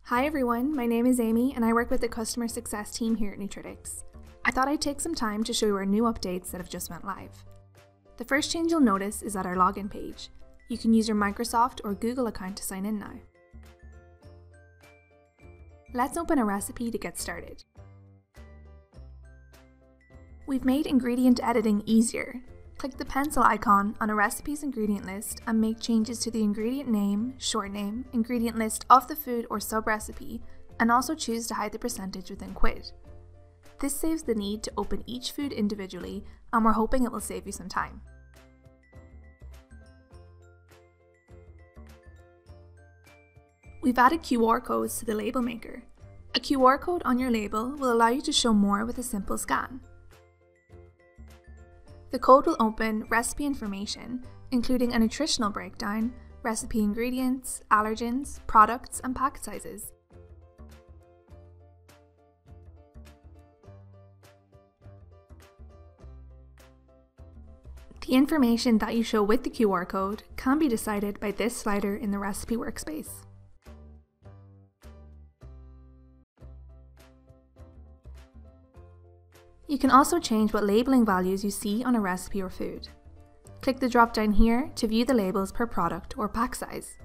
Hi everyone, my name is Amy and I work with the customer success team here at Nutritics. I thought I'd take some time to show you our new updates that have just went live. The first change you'll notice is at our login page. You can use your Microsoft or Google account to sign in now. Let's open a recipe to get started. We've made ingredient editing easier. Click the pencil icon on a recipe's ingredient list and make changes to the ingredient name, short name, ingredient list of the food or sub-recipe, and also choose to hide the percentage within quid. This saves the need to open each food individually, and we're hoping it will save you some time. We've added QR codes to the label maker. A QR code on your label will allow you to show more with a simple scan. The code will open recipe information, including a nutritional breakdown, recipe ingredients, allergens, products, and pack sizes. The information that you show with the QR code can be decided by this slider in the recipe workspace. You can also change what labeling values you see on a recipe or food. Click the drop down here to view the labels per product or pack size.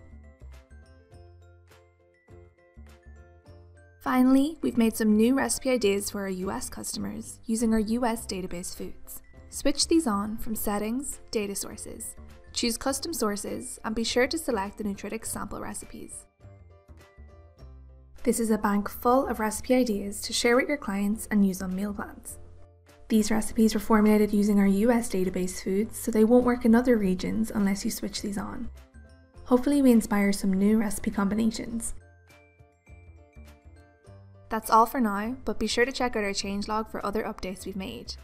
Finally, we've made some new recipe ideas for our US customers using our US database foods. Switch these on from Settings, Data Sources. Choose Custom Sources and be sure to select the Nutritics sample recipes. This is a bank full of recipe ideas to share with your clients and use on meal plans. These recipes were formulated using our US database foods, so they won't work in other regions unless you switch these on. Hopefully we inspire some new recipe combinations. That's all for now, but be sure to check out our changelog for other updates we've made.